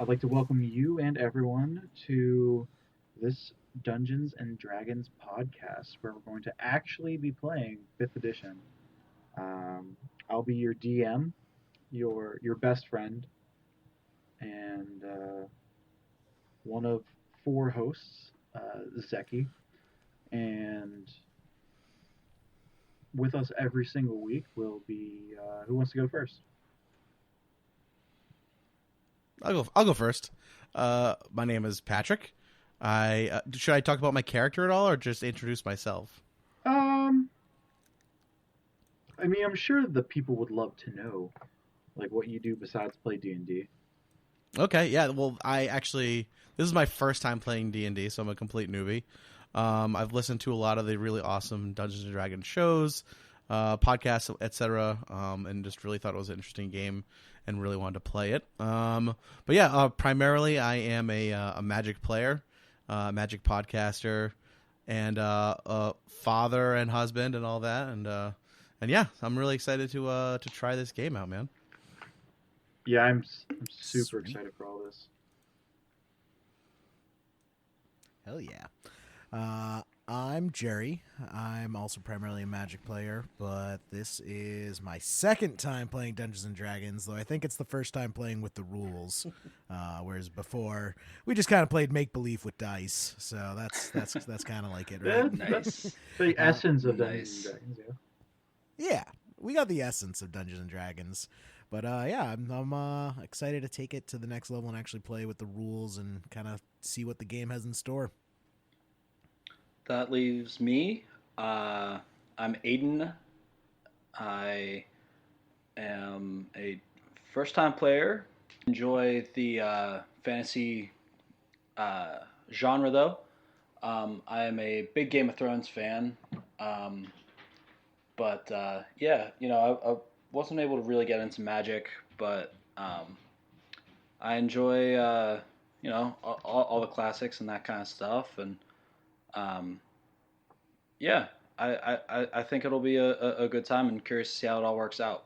I'd like to welcome you and everyone to this Dungeons and Dragons podcast, where we're going to actually be playing Fifth Edition. Um, I'll be your DM, your best friend, and one of four hosts, Zeki. And with us every single week will be who wants to go first? I'll go first. My name is Patrick. I should I talk about my character at all, or just introduce myself? Um, I mean, I'm sure the people would love to know like what you do besides play D&D. Okay, yeah. Well, this is my first time playing D&D, so I'm a complete newbie. I've listened to a lot of the really awesome Dungeons and Dragons shows, podcasts, etc., and just really thought it was an interesting game and really wanted to play it. But yeah, primarily I am a Magic player, Magic podcaster, and a father and husband and all that. And yeah, I'm really excited to try this game out, man. Yeah, I'm super Sweet. excited for all this. Hell yeah. I'm Jerry. I'm also primarily a Magic player, but this is my second time playing Dungeons and Dragons, though I think it's the first time playing with the rules. Whereas before, we just kind of played make believe with dice. So that's kind of like it, right? That's the essence of Dungeons Nice. and Dragons. Yeah. Yeah, we got the essence of Dungeons and Dragons. But yeah, I'm excited to take it to the next level and actually play with the rules and kind of see what the game has in store. That leaves me. I'm Aiden. I am a first time player. Enjoy the fantasy genre, though. I am a big Game of Thrones fan. But yeah, I wasn't able to really get into Magic, but I enjoy, all the classics and that kind of stuff. And um, yeah, I think it'll be a good time and curious to see how it all works out.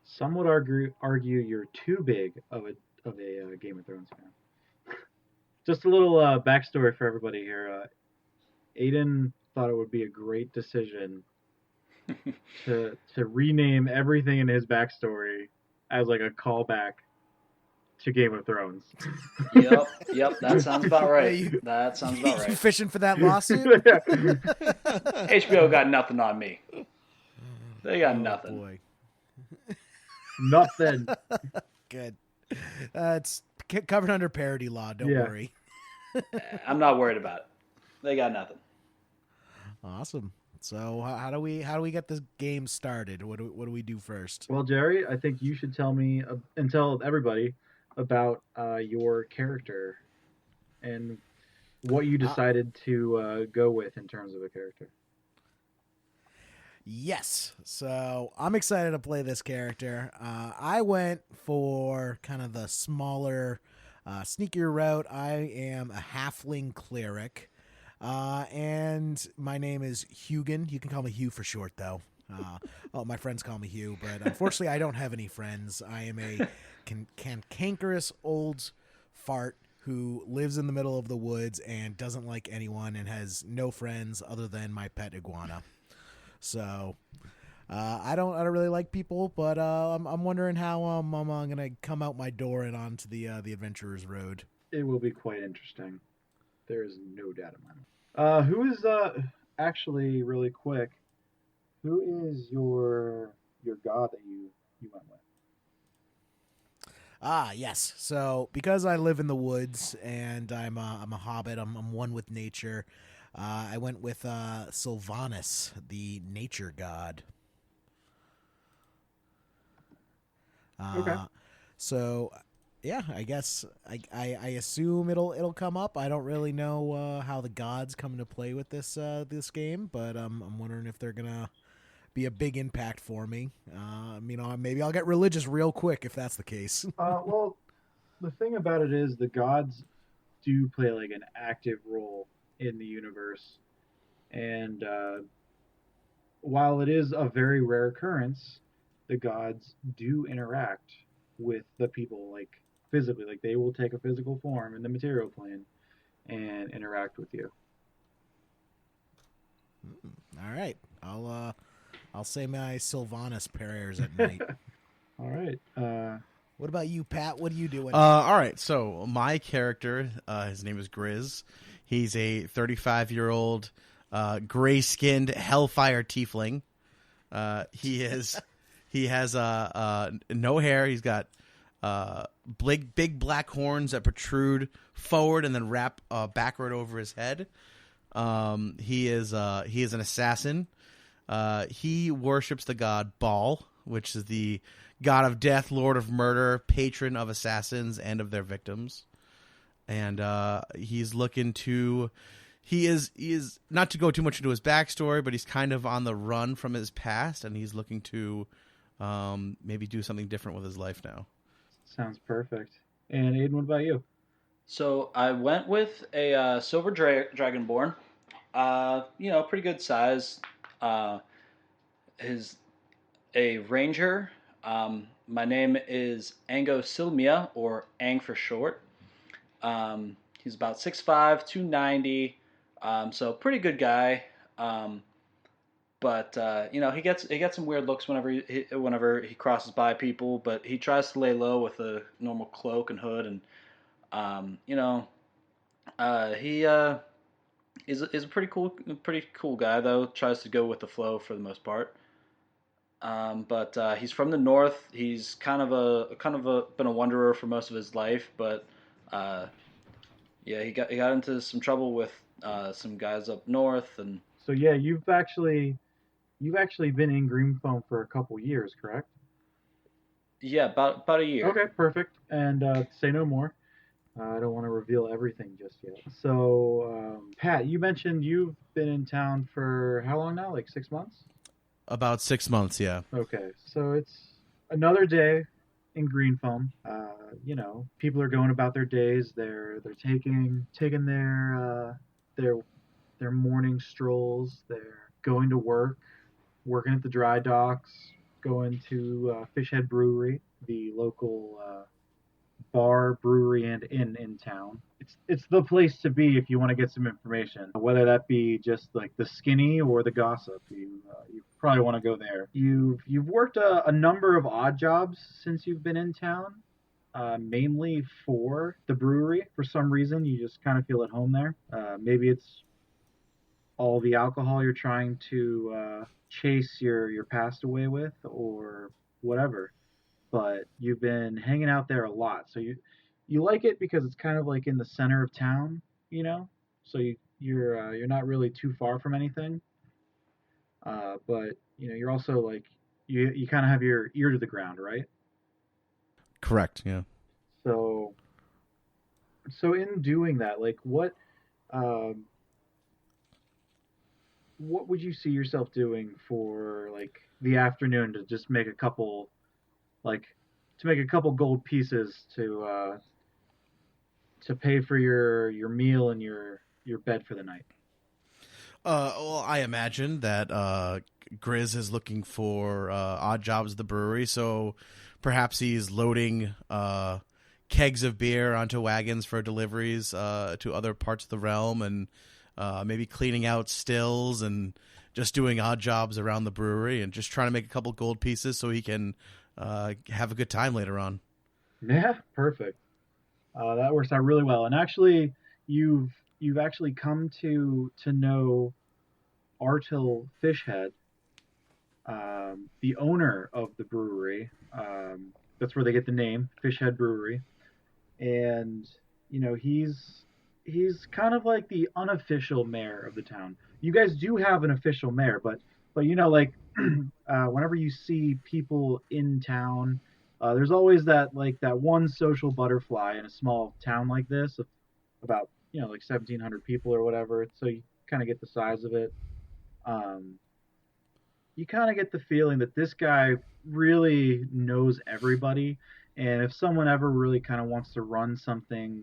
Some would argue you're too big of a Game of Thrones fan. Just a little backstory for everybody here. Aiden thought it would be a great decision to rename everything in his backstory as like a callback to Game of Thrones. Yep, that sounds about right. you- That sounds about You right. fishing for that lawsuit? HBO got nothing on me. They got Oh, nothing. boy. Nothing. Good. It's covered under parody law. Don't Yeah. worry. I'm not worried about it. They got nothing. Awesome. So how do we get this game started? What do we do first? Well, Jerry, I think you should tell me and tell everybody about your character and what you decided to go with in terms of a character. Yes. So I'm excited to play this character. I went for kind of the smaller, sneakier route. I am a halfling cleric. And my name is Hugin. You can call me Hugh for short, though. My friends call me Hugh, but unfortunately, I don't have any friends. I am a cantankerous old fart who lives in the middle of the woods and doesn't like anyone and has no friends other than my pet iguana. So I don't really like people, but I'm wondering how I'm gonna come out my door and onto the adventurer's road. It will be quite interesting. There is no doubt in my mind. Who is actually really quick? Who is your god that you went with? Ah, yes. So because I live in the woods and I'm a hobbit, I'm one with nature. I went with Sylvanas, the nature god. Okay. So yeah, I guess I assume it'll come up. I don't really know how the gods come into play with this game, but I'm wondering if they're gonna be a big impact for me. Maybe I'll get religious real quick if that's the case. Well, the thing about it is the gods do play like an active role in the universe, and while it is a very rare occurrence, the gods do interact with the people like physically. Like they will take a physical form in the material plane and interact with you. All right. I'll say my Sylvanas prayers at night. All right. What about you, Pat? What are you doing? All right, so my character, his name is Grizz. He's a 35-year-old gray-skinned hellfire tiefling. He has no hair. He's got big black horns that protrude forward and then wrap backward over his head. He is an assassin. He worships the god Baal, which is the god of death, lord of murder, patron of assassins and of their victims. And he's looking to. He is not to go too much into his backstory, but he's kind of on the run from his past, and he's looking to maybe do something different with his life now. Sounds perfect. And Aiden, what about you? So I went with a silver dragonborn. Pretty good size. His a ranger. My name is Ango Silmia, or Ang for short. He's about 6'5", 290. So pretty good guy. But he gets some weird looks whenever he crosses by people. But he tries to lay low with a normal cloak and hood, and he is a pretty cool guy though. Tries to go with the flow for the most part. But he's from the north. He's kind of been a wanderer for most of his life. But he got into some trouble with some guys up north, and so yeah, you've actually been in Greenfoam for a couple years, correct? Yeah, about a year. Okay, perfect. And say no more. I don't want to reveal everything just yet. So, Pat, you mentioned you've been in town for how long now? Like 6 months? About 6 months, yeah. Okay, so it's another day in Greenfoam. People are going about their days. They're taking their morning strolls. They're going to work, working at the dry docks, going to Fishhead Brewery, the local bar, brewery, and inn in town. It's the place to be if you want to get some information, whether that be just like the skinny or the gossip. You probably want to go there. You've worked a number of odd jobs since you've been in town, mainly for the brewery. For some reason, you just kind of feel at home there. Maybe it's all the alcohol you're trying to chase your past away with, or whatever. But you've been hanging out there a lot, so you like it because it's kind of like in the center of town, So you're not really too far from anything. But you're also like you kind of have your ear to the ground, right? Correct. Yeah. So in doing that, like what would you see yourself doing for like the afternoon to just make a couple gold pieces to pay for your meal and your bed for the night? Well, I imagine that Grizz is looking for odd jobs at the brewery, so perhaps he's loading kegs of beer onto wagons for deliveries to other parts of the realm, and maybe cleaning out stills and just doing odd jobs around the brewery and just trying to make a couple gold pieces so he can have a good time later on. Yeah, perfect. That works out really well. And actually, you've actually come to know Artil Fishhead, the owner of the brewery. That's where they get the name, Fishhead Brewery. And he's kind of like the unofficial mayor of the town. You guys do have an official mayor, but whenever you see people in town, there's always that one social butterfly in a small town like this of about 1,700 people or whatever. So you kind of get the size of it. You kind of get the feeling that this guy really knows everybody, and if someone ever really kind of wants to run something,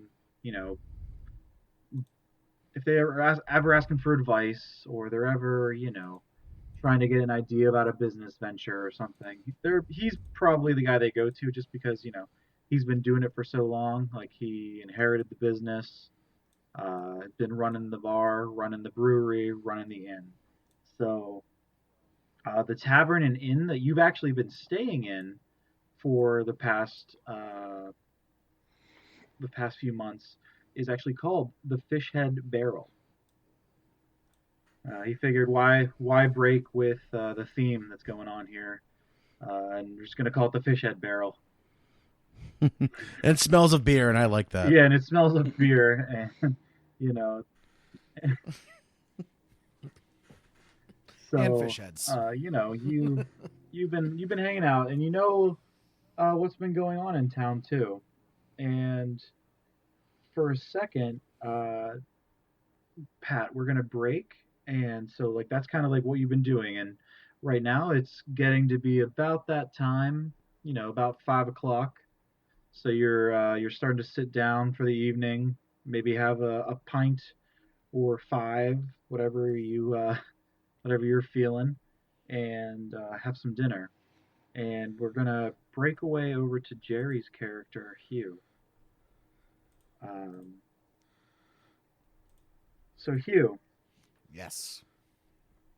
if they ever asking for advice, or they're ever trying to get an idea about a business venture or something, he's probably the guy they go to, just because he's been doing it for so long. Like he inherited the business, been running the bar, running the brewery, running the inn. So the tavern and inn that you've actually been staying in for the past few months is actually called the Fishhead Barrel. He figured why break with the theme that's going on here, and we're just gonna call it the Fishhead Barrel. And it smells of beer, and I like that. Yeah, and it smells of beer, and you know. So, And fish heads. You know, you've been hanging out, and you know what's been going on in town too. And for a second, Pat, we're gonna break, and so like that's kind of like what you've been doing, and right now it's getting to be about that time, you know, about 5 o'clock. So you're starting to sit down for the evening, maybe have a pint or five, whatever you're feeling, and have some dinner. And we're gonna break away over to Jerry's character, Hugh. Um, so Hugh, Yes.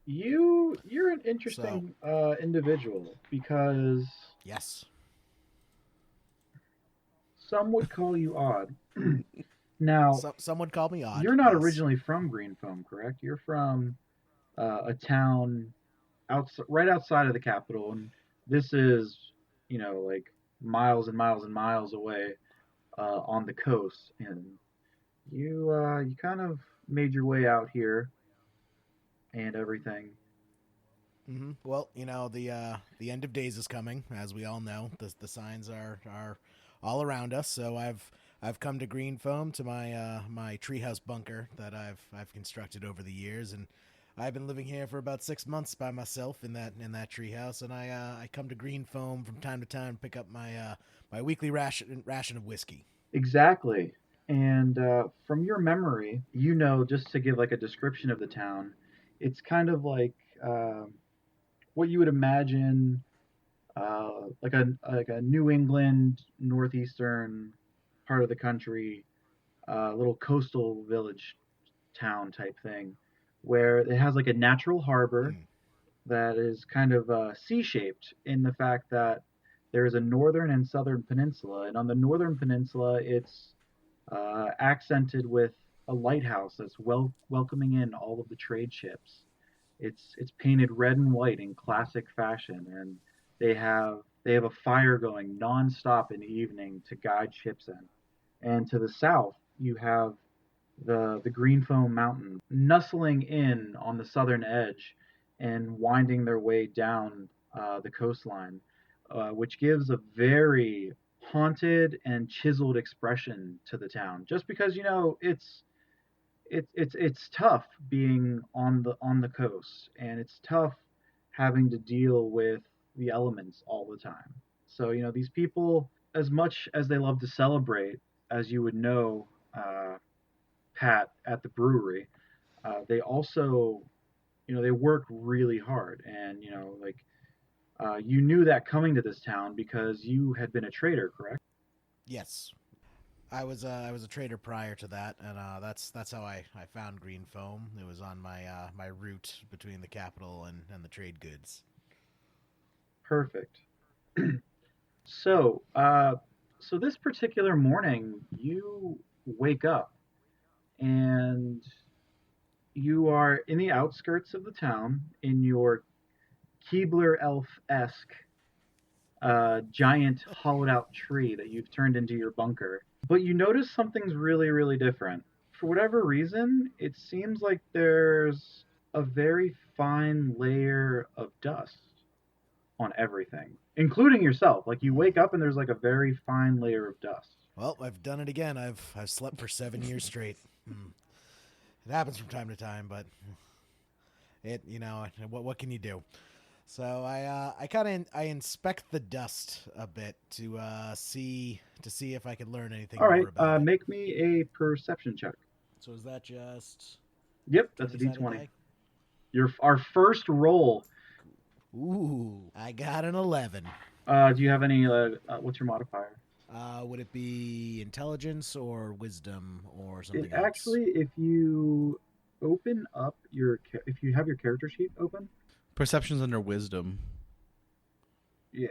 you're an interesting individual because Yes. some would call you odd. Now, Some would call me odd. you're not yes. originally from Green Foam, correct? You're from a town right outside of the capital, and this is, you know, like miles and miles and miles away on the coast. And you kind of made your way out here and everything. Mm-hmm. Well, you know, the end of days is coming, as we all know. The signs are all around us. So I've come to Green Foam, to my my treehouse bunker that I've constructed over the years, and I've been living here for about 6 months by myself in that treehouse. And I come to Green Foam from time to time to pick up my my weekly ration of whiskey. Exactly. And from your memory, you know, just to give like a description of the town, it's kind of like what you would imagine like a New England northeastern part of the country, little coastal village town type thing, where it has like a natural harbor that is kind of C-shaped in the fact that there is a northern and southern peninsula, and on the northern peninsula, it's accented with a lighthouse that's welcoming in all of the trade ships. It's painted red and white in classic fashion, and they have a fire going nonstop in the evening to guide ships in. And to the south, you have the Green Foam Mountains nestling in on the southern edge and winding their way down the coastline, which gives a very haunted and chiseled expression to the town. Just because, you know, it's tough being on the coast, and it's tough having to deal with the elements all the time. So, you know, these people, as much as they love to celebrate, as you would know, Pat, at the brewery, they also, you know, they work really hard. And, you know, like you knew that coming to this town because you had been a trader, correct? Yes. I was a trader prior to that, and that's how I found Green Foam. It was on my my route between the capital and the trade goods. Perfect. So, so this particular morning, you wake up and you are in the outskirts of the town in your Keebler elf-esque giant hollowed out tree that you've turned into your bunker. But you notice something's really, really different. For whatever reason, it seems like there's a very fine layer of dust on everything, including yourself. Like you wake up and there's like a very fine layer of dust. Well, I've done it again. I've slept for 7 years straight. It happens from time to time, but you know, what can you do? So I kind of inspect the dust a bit to see if I can learn anything. All right, more about it. make me a perception check. So is that just? Yep, that's a 20-sided D20. die? Our first roll. Ooh, I got an 11. Do you have any? What's your modifier? Would it be intelligence or wisdom or something It else? actually, if you open up if you have your character sheet open, Perception's under wisdom. yeah.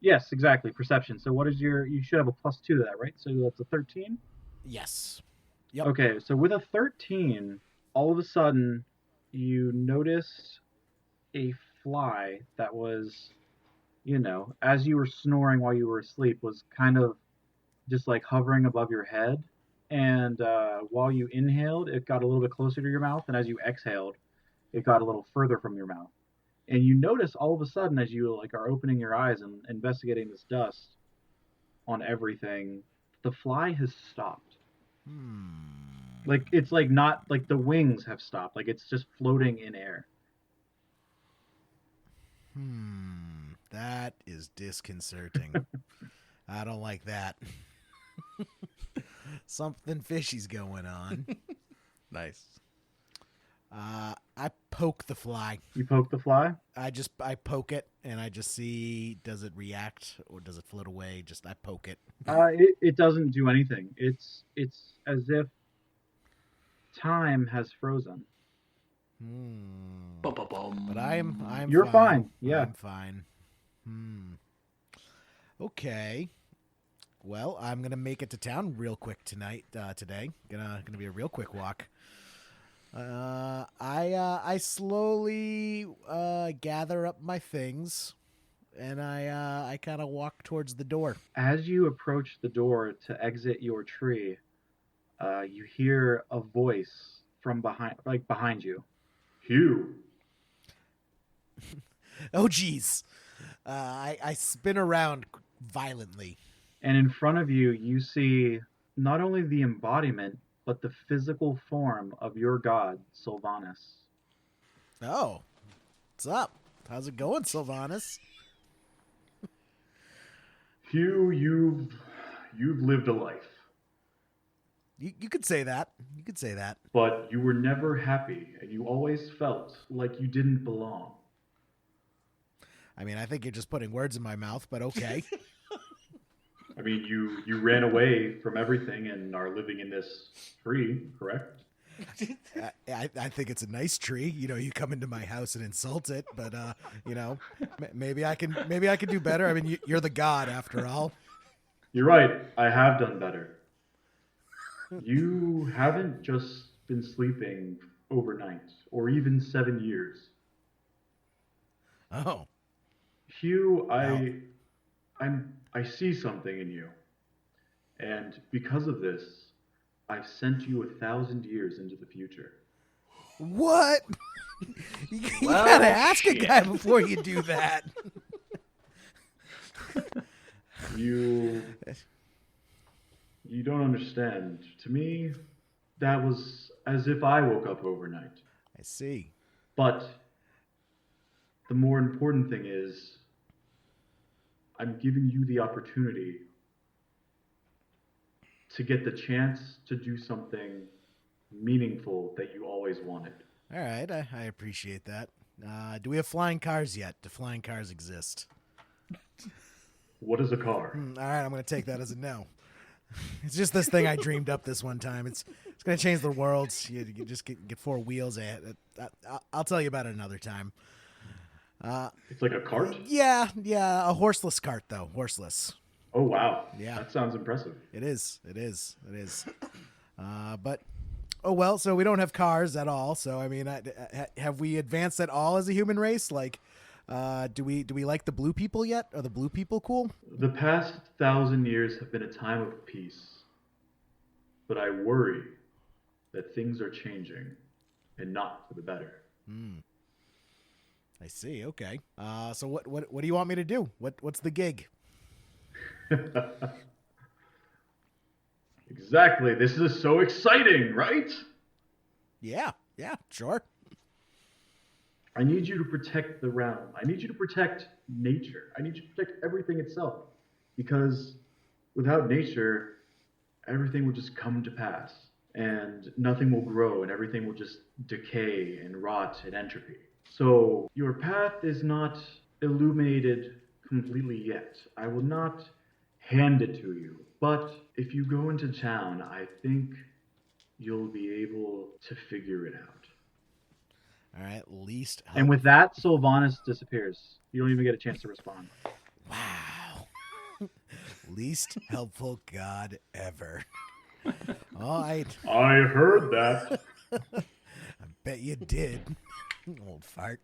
Yes, exactly. Perception. So what is you should have a +2 to that, right? So that's a 13. Yes. Yep. Okay, so with a 13, all of a sudden you notice a fly that was, as you were snoring while you were asleep, was kind of just like hovering above your head. And while you inhaled, it got a little bit closer to your mouth, and as you exhaled, it got a little further from your mouth. And you notice all of a sudden, as you like are opening your eyes and investigating this dust on everything, the fly has stopped. Like it's like not like the wings have stopped. Like it's just floating in air. That is disconcerting. I don't like that. Something fishy's going on. Nice. I poke the fly. You poke the fly. I poke it and I just see, does it react or does it float away? Just I poke it. It doesn't do anything. It's as if time has frozen. Bum-bum-bum. But I'm You're fine. Yeah. I'm fine. Okay. Well, I'm gonna make it to town real quick today. Gonna be a real quick walk. I slowly gather up my things, and I kind of walk towards the door. As you approach the door to exit your tree, you hear a voice from behind you. Hugh. Oh, geez. I spin around violently. And in front of you, you see not only the embodiment, but the physical form of your god, Sylvanas. Oh, what's up? How's it going, Sylvanas? Hugh, you've lived a life, You could say that. You could say that. but you were never happy, and you always felt like you didn't belong. I mean, I think you're just putting words in my mouth, but okay. I mean, you ran away from everything and are living in this tree, correct? I think it's a nice tree. You know, you come into my house and insult it, but maybe I can do better. I mean, you're the god after all. You're right. I have done better. You haven't just been sleeping overnight or even 7 years. Oh, Hugh, I see something in you. And because of this, I've sent you 1,000 years into the future. what? You Well, gotta ask a shit. guy before you do that. You don't understand. To me, that was as if I woke up overnight. I see. But the more important thing is I'm giving you the opportunity to get the chance to do something meaningful that you always wanted. All right, I appreciate that. Do we have flying cars yet? Do flying cars exist? What is a car? All right, I'm going to take that as a no. It's just this thing I dreamed up this one time. It's going to change the world. You just get four wheels. I'll tell you about it another time. It's like a cart? Yeah, a horseless cart though. Horseless. Oh, wow. Yeah. That sounds impressive. It is. But oh well. So we don't have cars at all. So I mean, have we advanced at all as a human race? Like, do we like the blue people yet? Are the blue people cool? The past 1,000 years have been a time of peace. But I worry that things are changing and not for the better. I see. Okay. So what do you want me to do? What's the gig? Exactly. This is so exciting, right? Yeah, sure. I need you to protect the realm. I need you to protect nature. I need you to protect everything itself. Because without nature, everything will just come to pass. And nothing will grow, and everything will just decay and rot and entropy. So your path is not illuminated completely yet. I will not hand it to you. But if you go into town, I think you'll be able to figure it out. All right, least help. And with that, Sylvanas disappears. You don't even get a chance to respond. Wow. Least helpful god ever. Oh, I heard that. bet you did. Old fart.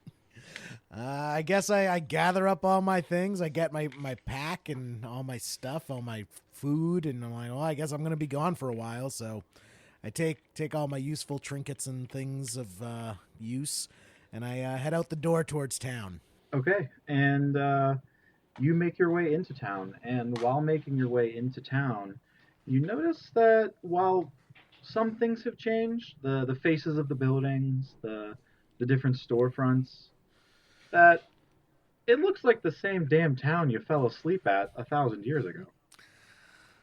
I guess I gather up all my things. I get my pack and all my stuff, all my food, and I'm like, well, I guess I'm going to be gone for a while. So I take all my useful trinkets and things of use, and I head out the door towards town. Okay, and you make your way into town. And while making your way into town, you notice that while some things have changed, the faces of the buildings, the different storefronts, that it looks like the same damn town you fell asleep at 1,000 years ago.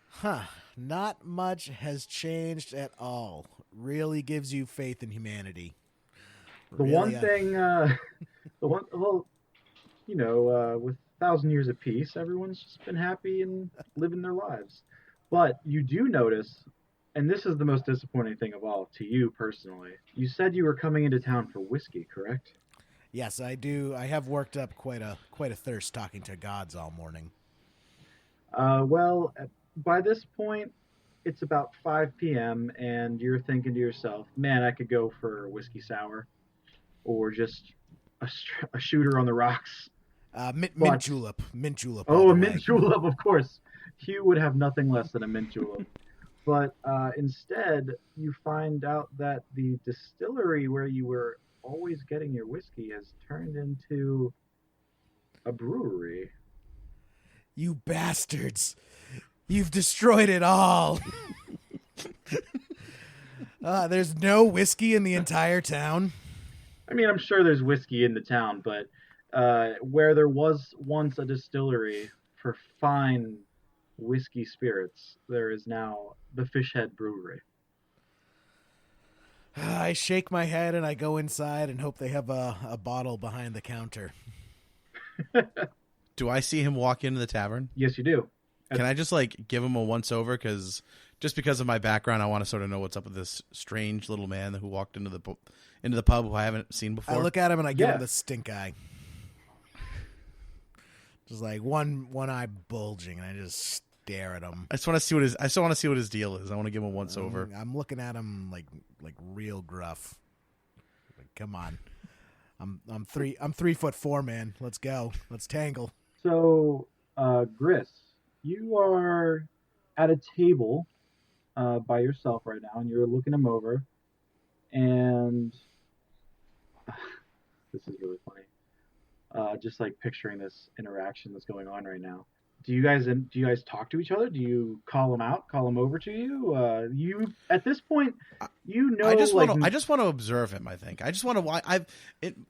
Huh. Not much has changed at all. Really gives you faith in humanity. The one thing, with 1,000 years of peace, everyone's just been happy and living their lives. But you do notice, and this is the most disappointing thing of all to you personally, you said you were coming into town for whiskey, correct? Yes, I do. I have worked up quite a thirst talking to gods all morning. Well, by this point, it's about 5 p.m., and you're thinking to yourself, man, I could go for a whiskey sour or just a shooter on the rocks. Mint julep. Mint julep. Oh, a mint julep, of course. Hugh would have nothing less than a mint julep. But instead, you find out that the distillery where you were always getting your whiskey has turned into a brewery. You bastards. You've destroyed it all. There's no whiskey in the entire town. I mean, I'm sure there's whiskey in the town, but where there was once a distillery for fine whiskey spirits, there is now the Fishhead Brewery. I shake my head and I go inside and hope they have a bottle behind the counter. Do I see him walk into the tavern? Yes, you do. Can I just give him a once over? Because of my background, I want to sort of know what's up with this strange little man who walked into the pub who I haven't seen before. I look at him and I give him the stink eye. Just like one eye bulging, and I just stare at him. I just want to see what his deal is. I want to give him a once over. I'm looking at him like real gruff. Like, come on, I'm 3'4", man. Let's go. Let's tangle. So, Gris, you are at a table by yourself right now, and you're looking him over, and this is really funny. Just picturing this interaction that's going on right now. Do you guys talk to each other? Do you call him out? Call him over to you? You at this point, I just want to observe him. I think I just want to.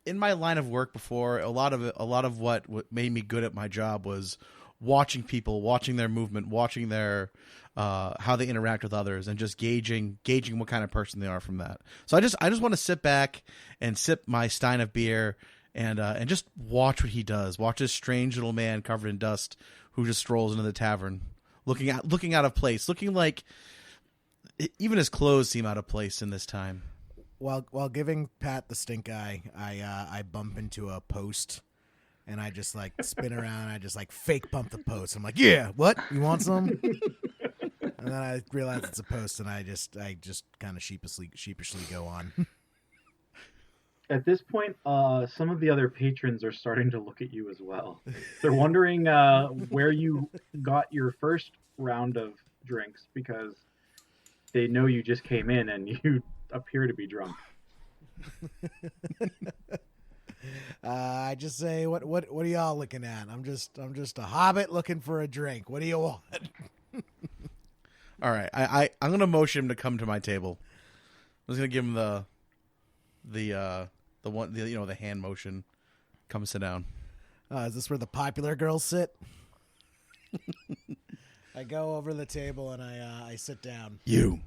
In my line of work before, a lot of what made me good at my job was watching people, watching their movement, watching their how they interact with others, and just gauging what kind of person they are from that. So I just want to sit back and sip my stein of beer and just watch what he does. Watch this strange little man covered in dust who just strolls into the tavern, looking out of place, looking like even his clothes seem out of place in this time. While giving Pat the stink eye, I bump into a post, and I just spin around. And I just fake bump the post. I'm like, yeah, what? You want some? And then I realize it's a post, and I just kind of sheepishly go on. At this point, some of the other patrons are starting to look at you as well. They're wondering where you got your first round of drinks, because they know you just came in and you appear to be drunk. I just say, what are y'all looking at? I'm just a hobbit looking for a drink. What do you want? All right, I'm gonna motion him to come to my table. I was gonna give him the hand motion. Come sit down. Is this where the popular girls sit? I go over the table and I sit down. You,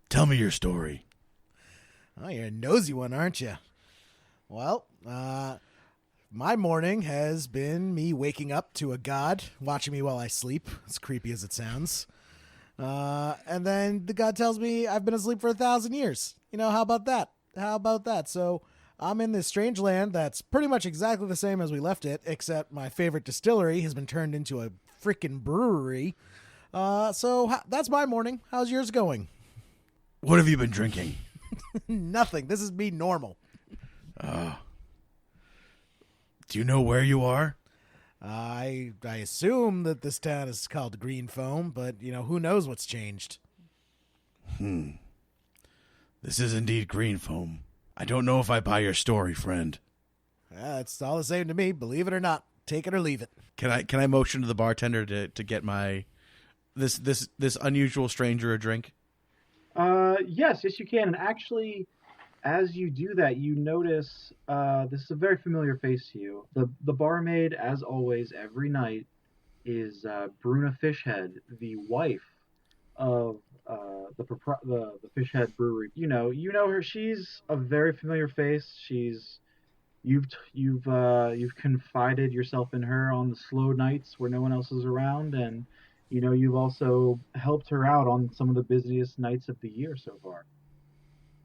tell me your story. Oh, you're a nosy one, aren't you? Well, My morning has been me waking up to a god watching me while I sleep, as creepy as it sounds. And then the god tells me I've been asleep for 1,000 years. How about that? How about that? So I'm in this strange land that's pretty much exactly the same as we left it, except my favorite distillery has been turned into a freaking brewery. That's my morning. How's yours going? What have you been drinking? Nothing. This is me normal. Do you know where you are? I assume that this town is called Green Foam, but, who knows what's changed. This is indeed Green Foam. I don't know if I buy your story, friend. It's all the same to me, believe it or not. Take it or leave it. Can I motion to the bartender to get my this unusual stranger a drink? Yes, you can. And actually, as you do that, you notice this is a very familiar face to you. The barmaid, as always, every night, is Bruna Fishhead, the wife of the Fishhead Brewery. You know her. She's a very familiar face. You've confided yourself in her on the slow nights where no one else is around, and you've also helped her out on some of the busiest nights of the year so far.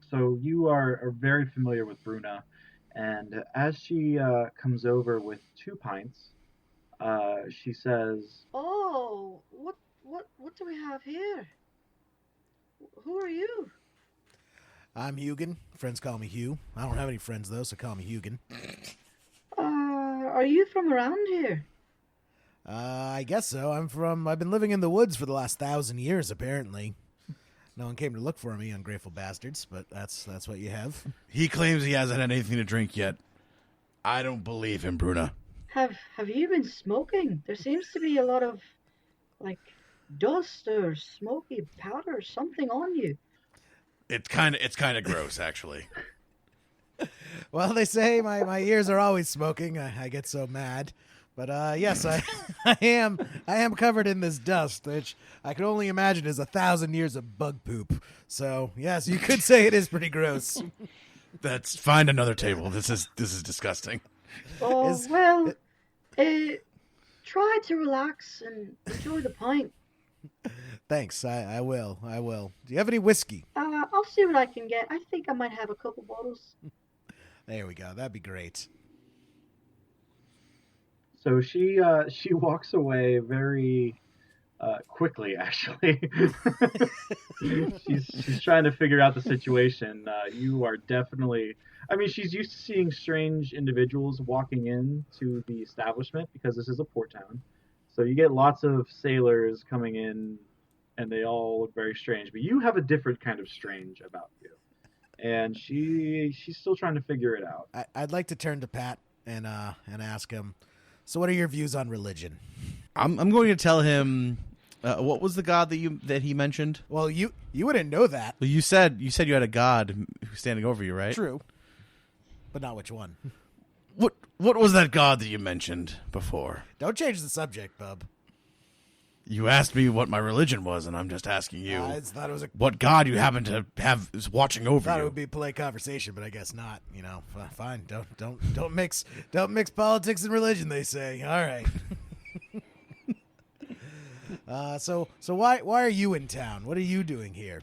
So you are very familiar with Bruna, and as she comes over with 2 pints, she says, Oh, what do we have here? Who are you? I'm Hugin. Friends call me Hugh. I don't have any friends, though, so call me Hugin. Are you from around here? I guess so. I've been living in the woods for the last 1,000 years, apparently. No one came to look for me, ungrateful bastards, but that's what you have. He claims he hasn't had anything to drink yet. I don't believe him, Bruna. Have you been smoking? There seems to be a lot of, dust or smoky powder or something on you. It's kind of gross, actually. Well, they say my ears are always smoking. I get so mad. But yes, I am covered in this dust, which I can only imagine is 1,000 years of bug poop. So yes, you could say it is pretty gross. That's find another table. This is disgusting. Oh, try to relax and enjoy the pint. Thanks, I will. Do you have any whiskey? I'll see what I can get. I think I might have a couple bottles. There we go. That'd be great. so she walks away very quickly. Actually, she's trying to figure out the situation. You are definitely. I mean, she's used to seeing strange individuals walking into the establishment because this is a port town. So you get lots of sailors coming in, and they all look very strange. But you have a different kind of strange about you, and she's still trying to figure it out. I'd like to turn to Pat and ask him. So, what are your views on religion? I'm going to tell him. What was the god that he mentioned? Well, you wouldn't know that. Well, you said you had a god who's standing over you, right? True, but not which one. What was that god that you mentioned before? Don't change the subject, bub. You asked me what my religion was, and I'm just asking you I thought it was what god you happen to have is watching over thought you. it would be a polite conversation, but I guess not. Fine. Don't mix politics and religion. They say. All right. So why are you in town? What are you doing here?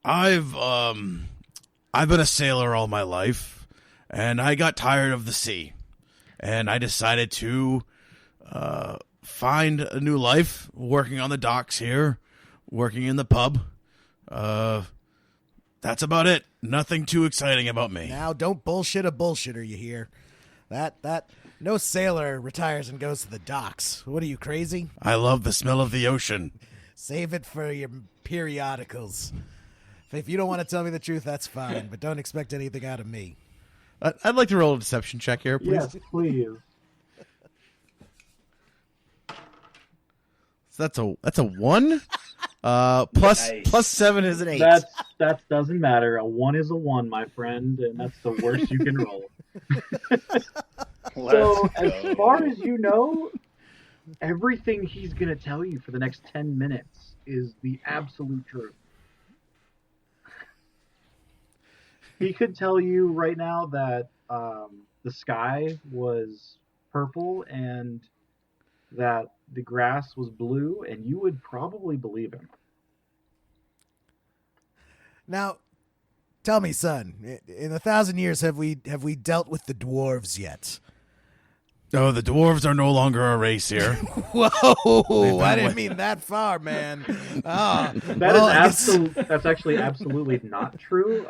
I've been a sailor all my life, and I got tired of the sea, and I decided to find a new life working on the docks here, working in the pub. That's about it. Nothing too exciting about me. Now, don't bullshit a bullshitter, you hear? That no sailor retires and goes to the docks. What are you, crazy? I love the smell of the ocean. Save it for your periodicals. If you don't want to tell me the truth, that's fine, but don't expect anything out of me. I'd like to roll a deception check here, please. Yes, please. So that's a 1. Plus Nice. plus 7 is an 8. That doesn't matter. A 1 is a 1, my friend, and that's the worst you can roll. So, as far as you know, everything he's going to tell you for the next 10 minutes is the absolute truth. He could tell you right now that the sky was purple and that the grass was blue, and you would probably believe him. Now, tell me, son, in 1,000 years, have we dealt with the dwarves yet? Oh, the dwarves are no longer a race here. Whoa! I didn't mean that far, man. Ah, That's actually absolutely not true.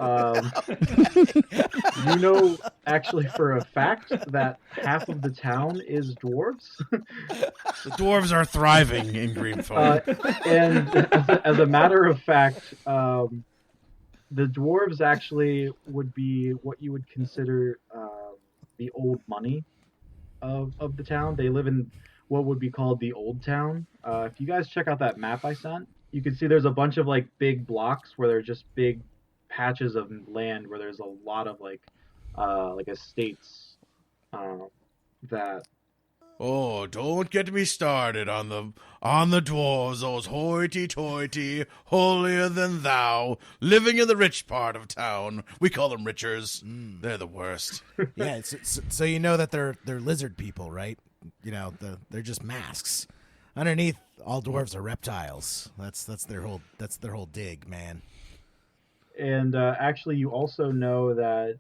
You know, actually, for a fact, that half of the town is dwarves. The dwarves are thriving in Greenfoam. And as a matter of fact, the dwarves actually would be what you would consider the old money of the town. They live in what would be called the old town. If you guys check out that map I sent, you can see there's a bunch of like big blocks where they're just big patches of land where there's a lot of like estates that. Oh, don't get me started on the dwarves, those hoity-toity, holier than thou, living in the rich part of town. We call them richers. They're the worst. Yeah, so you know that they're lizard people, right? You know, they're just masks. Underneath, all dwarves are reptiles. That's their whole dig, man. And actually, you also know that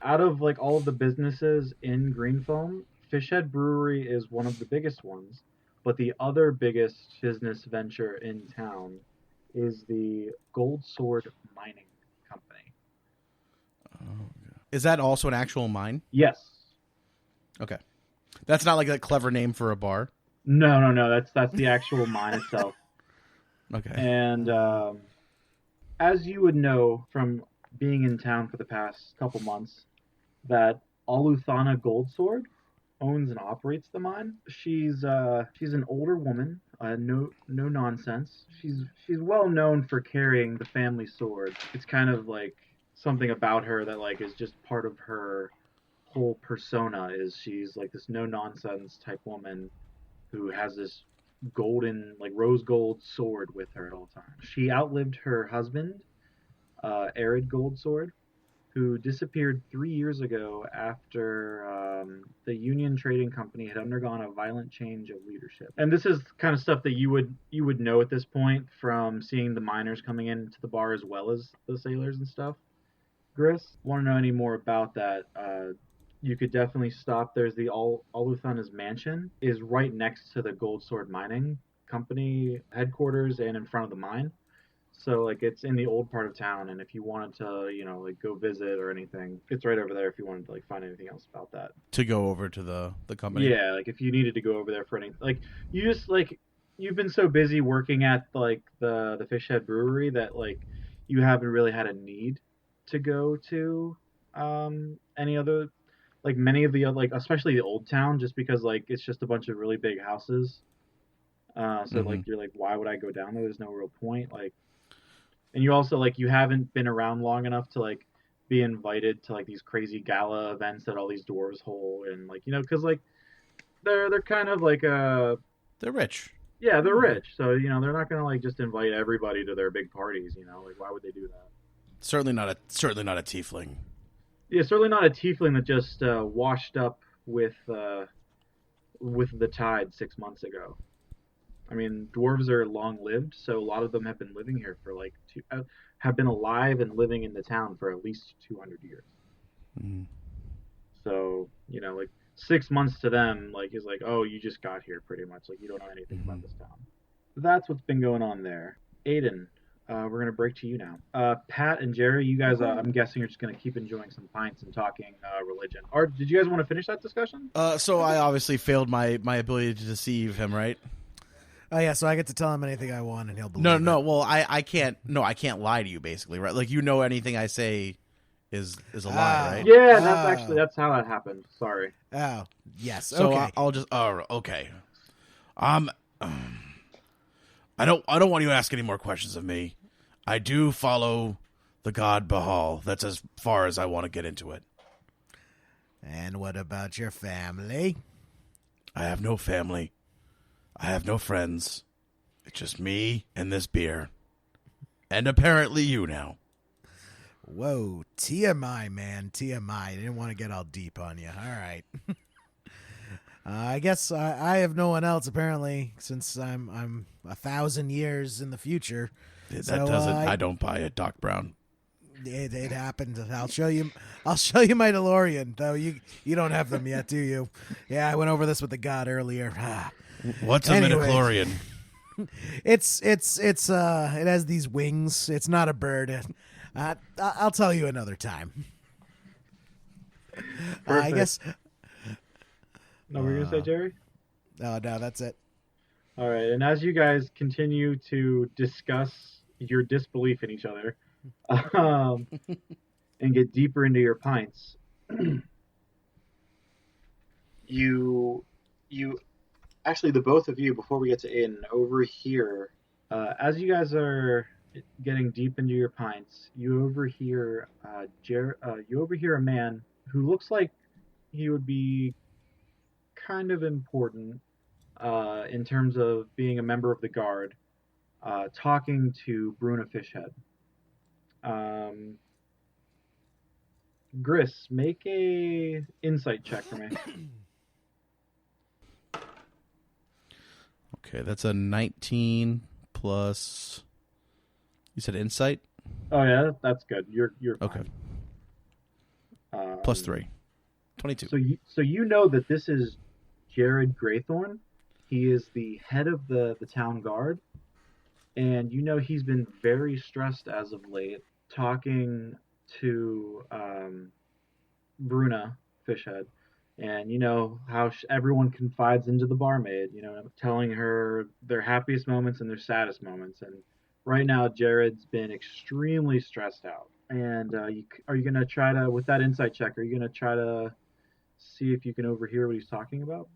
out of like all of the businesses in Greenfoam, Fishhead Brewery is one of the biggest ones, but the other biggest business venture in town is the Gold Sword Mining Company. Is that also an actual mine? Yes. Okay. That's not like a clever name for a bar? No. That's the actual mine itself. Okay. And as you would know from being in town for the past couple months, that Aluthana Goldsword owns and operates the mine. She's an older woman, no nonsense. She's well known for carrying the family sword. It's kind of like something about her that like is just part of her whole persona. Is she's like this no nonsense type woman who has this golden, like rose gold sword with her at all times. She outlived her husband, Arid Goldsword, who disappeared 3 years ago after the Union Trading Company had undergone a violent change of leadership. And this is kind of stuff that you would know at this point from seeing the miners coming into the bar as well as the sailors and stuff. Gris, want to know any more about that? You could definitely stop. There's the Aluthana's mansion is right next to the Gold Sword Mining Company headquarters and in front of the mine. So like it's in the old part of town, and if you wanted to, you know, like go visit or anything, it's right over there if you wanted to like find anything else about that. To go over to the company. Yeah, like if you needed to go over there for anything, like you just like you've been so busy working at like the Fishhead Brewery that like you haven't really had a need to go to any other, like many of the like especially the old town, just because like it's just a bunch of really big houses. Like you're like, why would I go down there? There's no real point. Like, and you also like you haven't been around long enough to like be invited to like these crazy gala events that all these dwarves hold, and like you know because like they're kind of like they're rich. Yeah, they're rich, so you know they're not gonna like just invite everybody to their big parties. You know, like why would they do that? Certainly not a tiefling. Yeah, certainly not a tiefling that just washed up with the tide 6 months ago. I mean, dwarves are long-lived, so a lot of them have been living here for like have been alive and living in the town for at least 200 years. Mm-hmm. So you know, like 6 months to them, like is like, oh, you just got here, pretty much. Like you don't know anything about this town. That's what's been going on there. Aiden, we're gonna break to you now. Pat and Jerry, you guys, I'm guessing, are just gonna keep enjoying some pints and talking religion. Or did you guys want to finish that discussion? So I obviously failed my ability to deceive him, right? Oh yeah, so I get to tell him anything I want, and he'll believe. No. Well, I can't. No, I can't lie to you, basically, right? Like you know, anything I say is a lie, right? Yeah, that's how that happened. Sorry. Oh yes. So okay. I'll just. Okay. I don't want you to ask any more questions of me. I do follow the god Bahal. That's as far as I want to get into it. And what about your family? I have no family. I have no friends. It's just me and this beer. And apparently you now. Whoa, TMI, man, TMI. I didn't want to get all deep on you. All right. I guess I have no one else apparently, since I'm 1,000 years in the future. That So, doesn't. I don't buy it, Doc Brown. It happened. I'll show you. I'll show you my DeLorean. Though you don't have them yet, do you? Yeah, I went over this with the god earlier. What's a Anyways. midichlorian? It's it has these wings. It's not a bird. I'll tell you another time. I guess. No, what were you gonna say, Jerry? Oh no, that's it. All right, and as you guys continue to discuss your disbelief in each other, and get deeper into your pints, you actually, the both of you, before we get to Aiden, over here, as you guys are getting deep into your pints, you overhear a man who looks like he would be kind of important in terms of being a member of the guard, talking to Bruna Fishhead. Gris, make a insight check for me. Okay, that's a 19 plus. You said insight? Oh yeah, that's good. You're Okay. fine. Plus 3. 22. So you know that this is Jared Graythorn. He is the head of the town guard, and you know he's been very stressed as of late, talking to Bruna Fishhead, and you know how everyone confides into the barmaid, you know, telling her their happiest moments and their saddest moments. And right now, Jared's been extremely stressed out. And are you gonna try to, with that insight check, are you gonna try to see if you can overhear what he's talking about?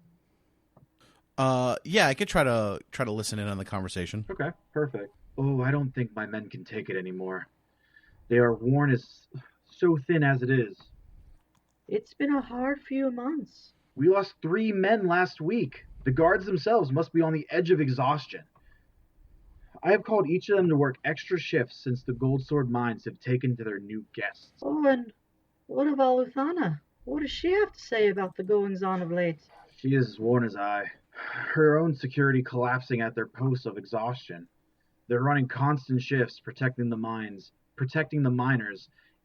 Yeah, I could try to listen in on the conversation. Okay, perfect. Oh, I don't think my men can take it anymore. They are worn as so thin as it is. It's been a hard few months. We lost 3 men last week. The guards themselves must be on the edge of exhaustion. I have called each of them to work extra shifts since the Gold Sword mines have taken to their new guests. Oh, and what about Luthana? What does she have to say about the goings-on of late? She is as worn as I. Her own security collapsing at their posts of exhaustion. They're running constant shifts protecting the miners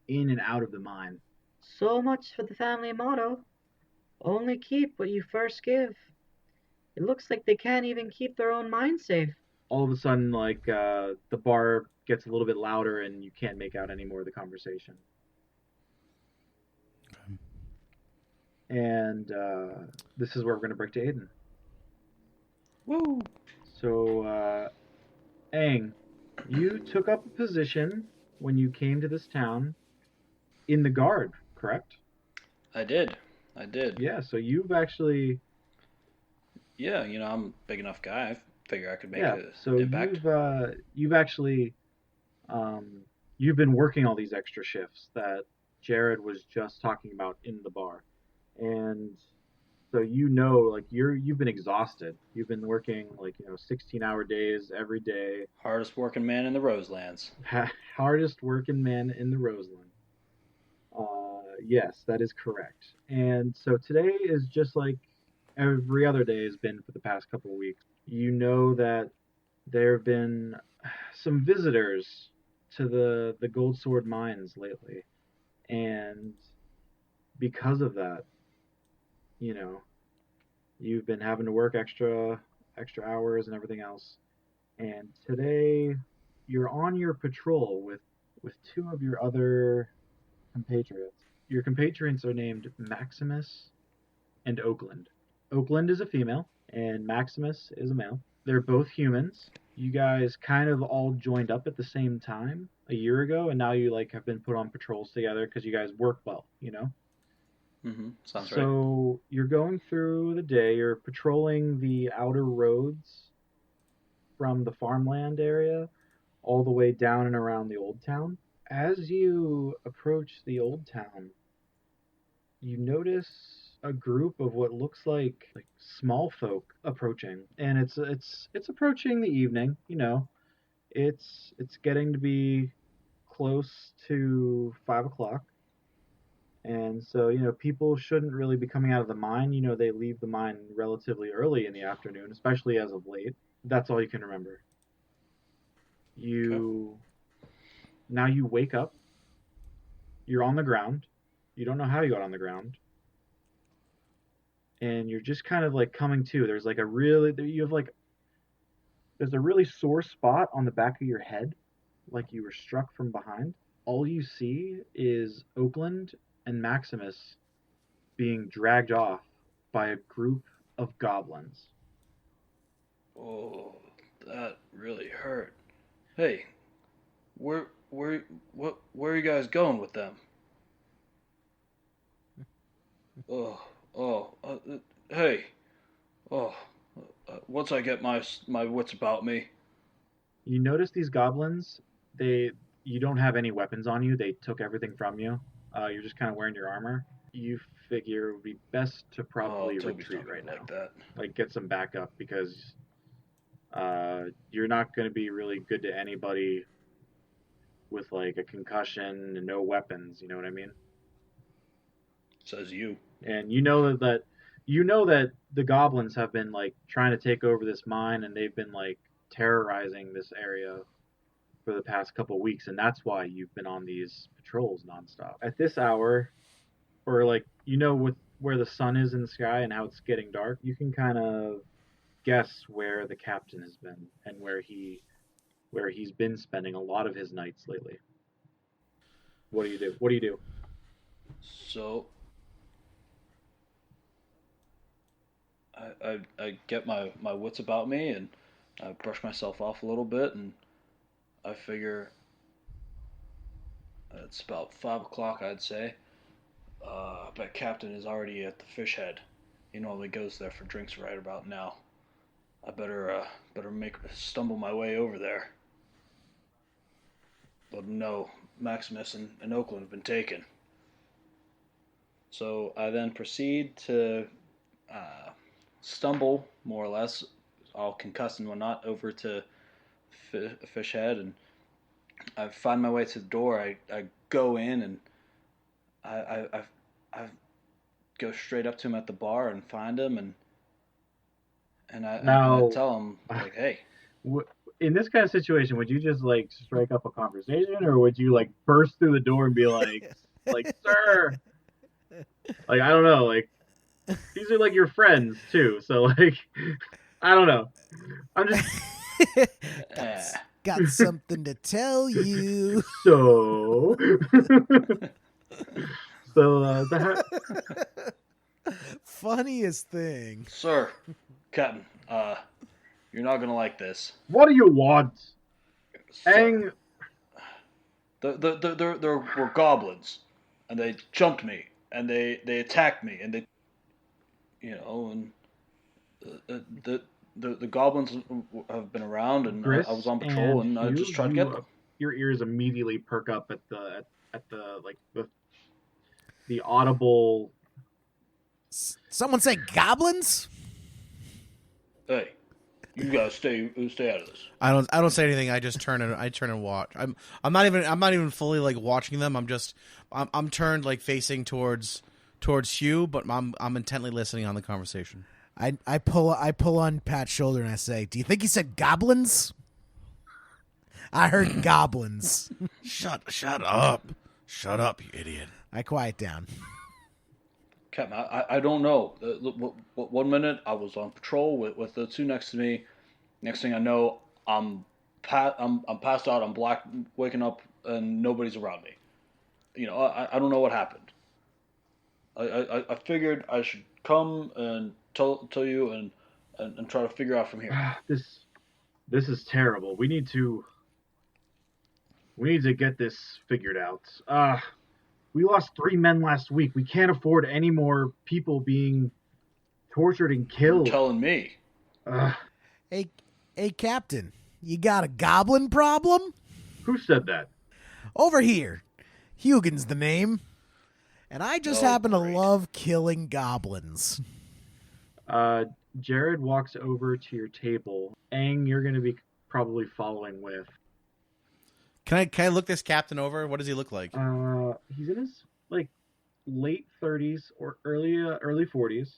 in and out of the mine. So much for the family motto. Only keep what you first give. It looks like they can't even keep their own mine safe. All of a sudden, like, the bar gets a little bit louder and you can't make out any more of the conversation. Okay. And this is where we're going to break to Aiden. Woo! So, Aang, you took up a position when you came to this town in the guard, correct? I did. Yeah, so you've actually... Yeah, you know, I'm a big enough guy. I figure I could make Yeah, an so impact. you've actually... you've been working all these extra shifts that Jared was just talking about in the bar. And so you know, like, you've been exhausted. You've been working, like, you know, 16-hour days every day. Hardest working man in the Roselands. Hardest working man in the Roseland. Yes, that is correct. And so today is just like every other day has been for the past couple of weeks. You know that there have been some visitors to the Gold Sword mines lately. And because of that, you know, you've been having to work extra hours and everything else. And today you're on your patrol with 2 of your other compatriots. Your compatriots are named Maximus and Oakland. Oakland is a female and Maximus is a male. They're both humans. You guys kind of all joined up at the same time a year ago, and now you like have been put on patrols together because you guys work well, you know? Sounds right. So you're going through the day, you're patrolling the outer roads from the farmland area all the way down and around the old town. As you approach the old town, you notice a group of what looks like small folk approaching, and it's approaching the evening. You know, it's getting to be close to 5 o'clock. And so, people shouldn't really be coming out of the mine. They leave the mine relatively early in the afternoon, especially as of late. That's all you can remember. Now you wake up. You're on the ground. You don't know how you got on the ground. And you're just kind of like coming to. There's a really sore spot on the back of your head, like you were struck from behind. All you see is Oakland and Maximus being dragged off by a group of goblins. Oh, that really hurt. Hey, where are you guys going with them? Hey, oh, once I get my wits about me. You notice these goblins, you don't have any weapons on you. They took everything from you. You're just kind of wearing your armor. You figure it would be best to probably retreat right now. Like that. Like, get some backup, because you're not going to be really good to anybody with like a concussion and no weapons. You know what I mean? Says you. And you know that the goblins have been like trying to take over this mine, and they've been like terrorizing this area for the past couple of weeks, and that's why you've been on these patrols nonstop. At this hour, or like, with where the sun is in the sky and how it's getting dark, you can kind of guess where the captain has been and where he's been spending a lot of his nights lately. What do you do? So I get my wits about me, and I brush myself off a little bit, and I figure it's about 5 o'clock, I'd say. But Captain is already at the Fish Head. He normally goes there for drinks right about now. I better stumble my way over there. But no, Maximus and Oakland have been taken. So I then proceed to stumble, more or less, all concussed and whatnot, over to Fish Head, and I find my way to the door. I go in, and I go straight up to him at the bar and find him, and I tell him, like, hey. In this kind of situation, would you just like strike up a conversation, or would you like burst through the door and be like, sir? Like, I don't know, like, these are like your friends too, so like, I don't know. I'm just got something to tell you. So Funniest thing, sir, Captain. You're not gonna like this. What do you want? There were goblins, and they jumped me, and they attacked me, and the goblins have been around, and I was on patrol, and I just tried to get them. Your ears immediately perk up at the audible. Someone say goblins? Hey, you guys stay out of this. I don't say anything. I just turn and watch. I'm not even fully like watching them. I'm turned like facing towards Hugh, but I'm intently listening on the conversation. I pull on Pat's shoulder and I say, "Do you think he said goblins?" I heard goblins. Shut up, you idiot. I quiet down. Captain, I don't know. 1 minute I was on patrol with the two next to me. Next thing I know, I'm passed out. I'm black, waking up, and nobody's around me. I don't know what happened. I figured I should come and tell you and try to figure out from here. This is terrible. We need to get this figured out. We lost 3 men last week. We can't afford any more people being tortured and killed. You're telling me. Hey, Captain, you got a goblin problem? Who said that? Over here. Hugin's the name. And I just happen to love killing goblins. Jared walks over to your table. Aang, you're going to be probably following with. Can I look this captain over? What does he look like? He's in his like late 30s or early 40s.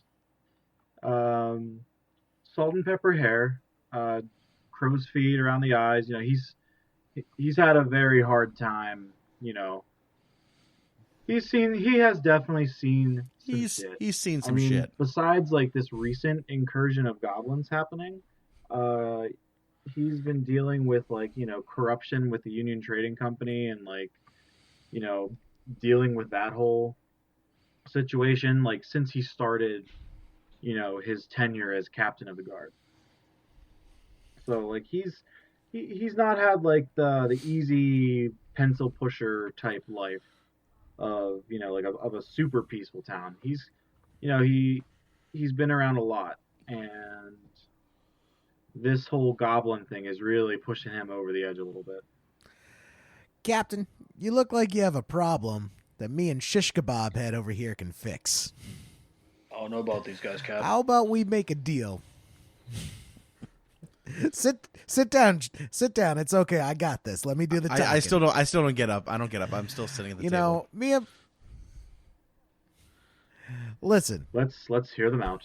Salt and pepper hair, crow's feet around the eyes. You know, he's had a very hard time. You know, he has definitely seen some shit. He's seen I some mean, shit. besides like this recent incursion of goblins happening, he's been dealing with like, you know, corruption with the Union Trading Company and like, you know, dealing with that whole situation like since he started, you know, his tenure as captain of the guard. So like he's not had like the easy pencil pusher type life of, you know, like of a super peaceful town. He's, you know, he's been around a lot, and this whole goblin thing is really pushing him over the edge a little bit. Captain, you look like you have a problem that me and Shish Kebab Head over here can fix. I don't know about these guys, Cap. How about we make a deal? Sit down. It's okay. I got this. Let me do the talking. I still don't get up. I don't get up. I'm still sitting at the you table. know, listen. Let's hear them out.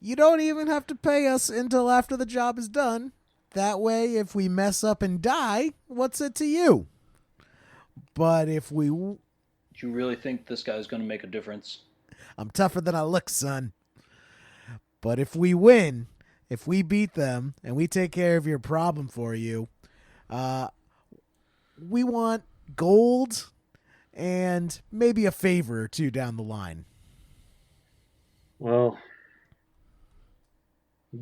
You don't even have to pay us until after the job is done. That way, if we mess up and die, what's it to you? But if we... Do you really think this guy's going to make a difference? I'm tougher than I look, son. But if we win, if we beat them, and we take care of your problem for you, we want gold and maybe a favor or two down the line. Well,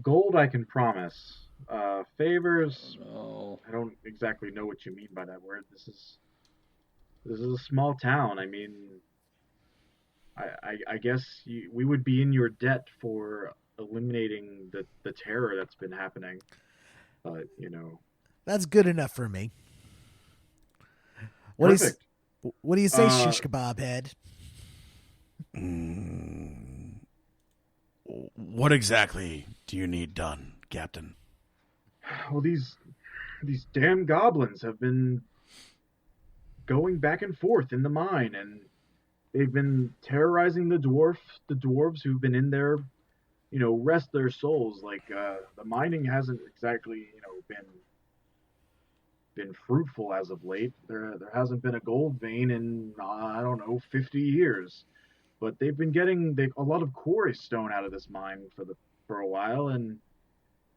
gold I can promise. Favors, Oh, I don't exactly know what you mean by that word. This is a small town. I mean, I guess we would be in your debt for eliminating the terror that's been happening. But, you know. That's good enough for me. What do you say, Shish Kebab Head? What exactly do you need done, Captain? Well, these damn goblins have been going back and forth in the mine, and they've been terrorizing the dwarves who've been in there, you know, rest their souls. Like the mining hasn't exactly, you know, been fruitful as of late. There hasn't been a gold vein in I don't know 50 years, but they've been getting a lot of quarry stone out of this mine for a while, and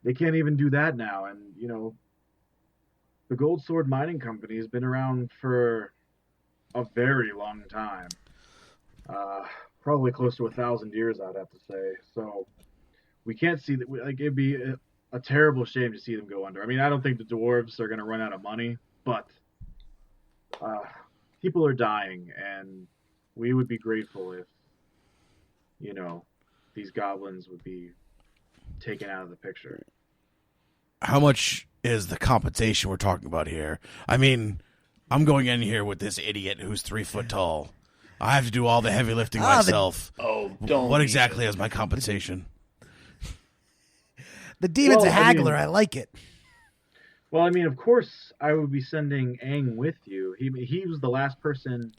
they can't even do that now. And you know, the Gold Sword Mining Company has been around for a very long time, probably close to 1,000 years, I'd have to say. So we can't see that. Like, it'd be a terrible shame to see them go under. I mean, I don't think the dwarves are going to run out of money, but people are dying, and we would be grateful if, you know, these goblins would be taken out of the picture. How much is the compensation we're talking about here? I mean, I'm going in here with this idiot who's 3 foot tall. I have to do all the heavy lifting myself. Don't. What exactly is my compensation? The demon's Well, a haggler. I like it. Well, I mean, of course, I would be sending Aang with you. He was the last person.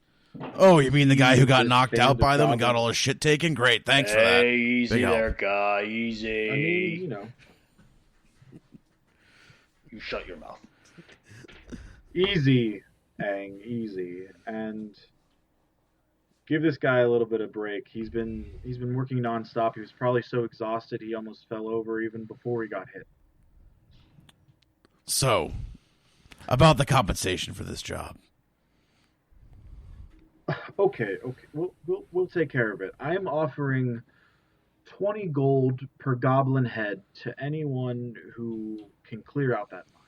Oh, you mean the guy who got This knocked band out of by them and got goblins. all his shit taken? Great, thanks for that. Easy Big help. there, guy. Easy. I mean, you know, You shut your mouth. easy, Aang, easy, and give this guy a little bit of break. He's been working nonstop. He was probably so exhausted he almost fell over even before he got hit. So, about the compensation for this job. Okay, we'll take care of it. I am offering 20 gold per goblin head to anyone who can clear out that mine.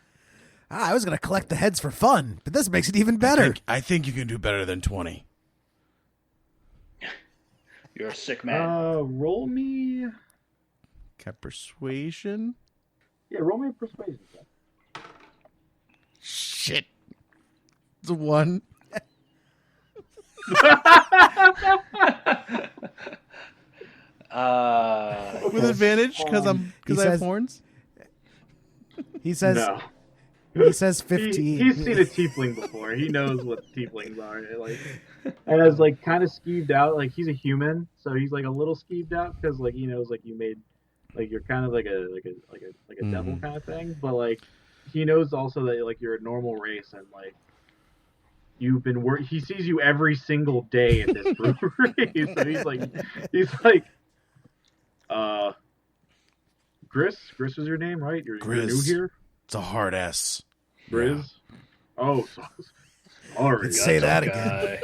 I was going to collect the heads for fun, but this makes it even better. I think you can do better than 20. You're a sick man. Roll me. Got persuasion? Yeah, roll me a persuasion check. Shit. It's a 1. Uh, With advantage because I have says- horns. He says, No. He says 15. He's seen a tiefling before. He knows what tieflings are. Like, and is like kind of skeeved out. Like he's a human, so he's like a little skeeved out because like he knows like you made like you're kind of like a devil kind of thing. But like he knows also that like you're a normal race and like you've been he sees you every single day at this brewery. So he's like Gris was your name, right? You're new here. It's a hard S. Grizz? Yeah. Oh, sorry. Let's say that again.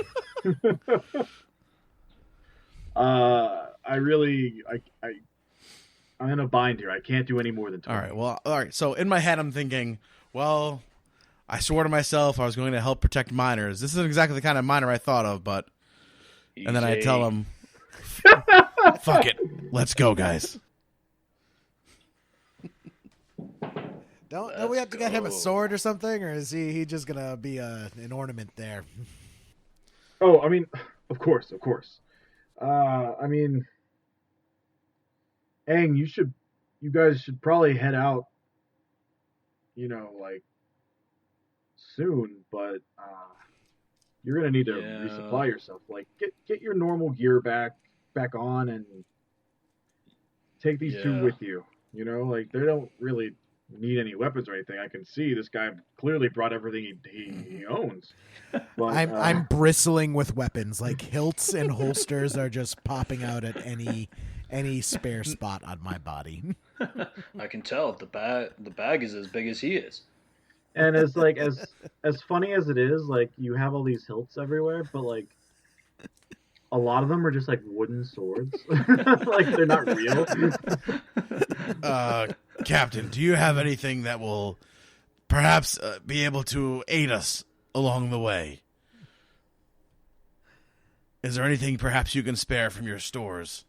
I'm in a bind here. I can't do any more than 20. All right. So in my head, I'm thinking, well, I swore to myself I was going to help protect minors. This isn't exactly the kind of minor I thought of, but... And then I tell him, fuck it. Let's go, guys. Don't we have to get him a sword or something, or is he just gonna be an ornament there? Oh, I mean, of course. I mean, Aang, you guys should probably head out, like soon, but you're gonna need to resupply yourself. Like, get your normal gear back on, and take these two with you. Like they don't really need any weapons or anything. I can see this guy clearly brought everything he owns. But, I'm bristling with weapons. Like hilts and holsters are just popping out at any spare spot on my body. I can tell the bag is as big as he is. And as like as funny as it is, like you have all these hilts everywhere, but like a lot of them are just like wooden swords. Like they're not real. Captain, do you have anything that will perhaps be able to aid us along the way? Is there anything perhaps you can spare from your stores?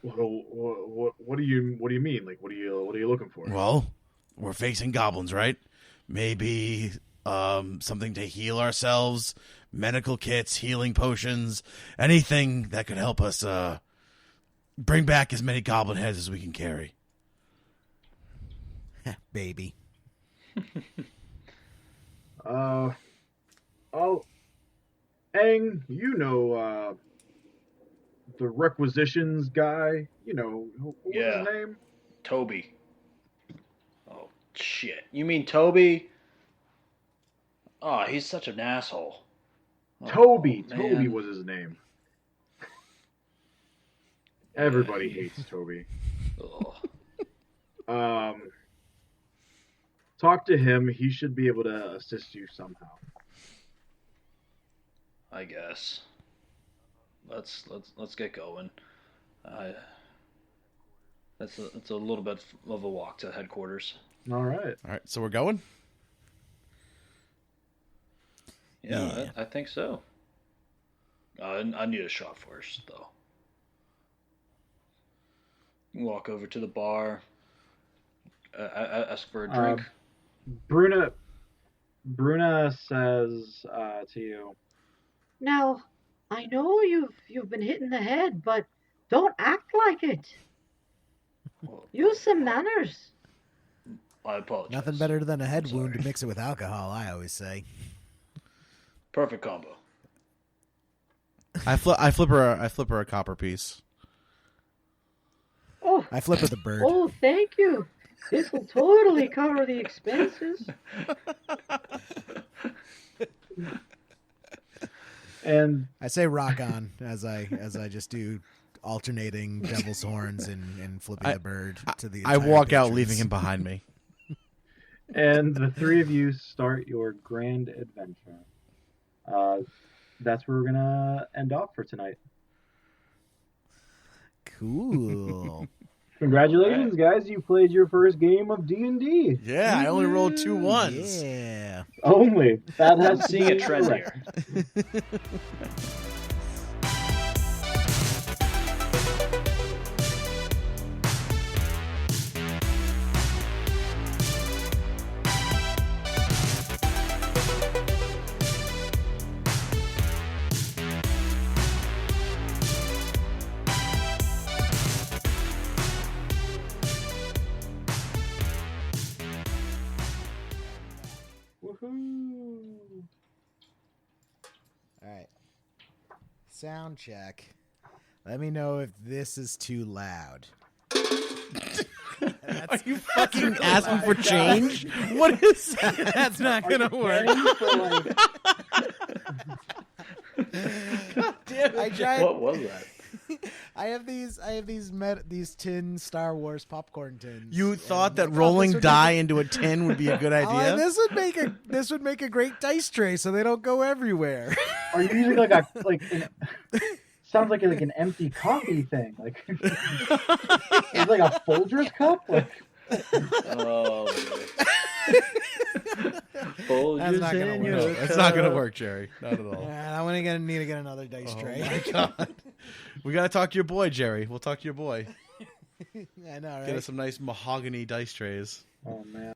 What do you mean? Like what are you looking for? Well, we're facing goblins, right? Maybe something to heal ourselves, medical kits, healing potions, anything that could help us bring back as many goblin heads as we can carry. Baby. Aang, the requisitions guy, what was his name? Toby. Oh, shit. You mean Toby? Oh, he's such an asshole. Toby man. was his name. Everybody hates Toby. Talk to him. He should be able to assist you somehow. I guess. Let's get going. It's a little bit of a walk to headquarters. All right. So we're going? Yeah. I think so. I need a shot first, though. Walk over to the bar. Ask for a drink. Bruna says to you, Now, I know you've been hit in the head, but don't act like it. Use some manners. I apologize. Nothing better than a head wound to mix it with alcohol, I always say. Perfect combo. I flip her a copper piece. Oh, I flip her the bird. oh, thank you. This will totally cover the expenses. and I say rock on as I just do alternating devil's horns and flipping the bird to the I entire walk out, patrons. leaving him behind me. and the three of you start your grand adventure. That's where we're gonna end off for tonight. Cool. Congratulations, guys! You played your first game of D&D. Yeah, I only rolled 2 ones. Yeah. Only that has I'm seeing a trend here. Woohoo! All right. Sound check. Let me know if this is too loud. Are you fucking asking for change? What is that? That's not gonna work. I tried. What was that? I have these tin Star Wars popcorn tins. You and thought I that this rolling would die make into a tin would be a good a- idea? this would make a great dice tray, so they don't go everywhere. Are you using sounds like an empty coffee thing? Like it's like a Folgers cup? Like Oh, That's not gonna work. No, that's not gonna work, Jerry. Not at all. I'm gonna need to get another dice Oh tray. my god. We gotta talk to your boy, Jerry. We'll talk to your boy. I know, right? Get us some nice mahogany dice trays. oh man.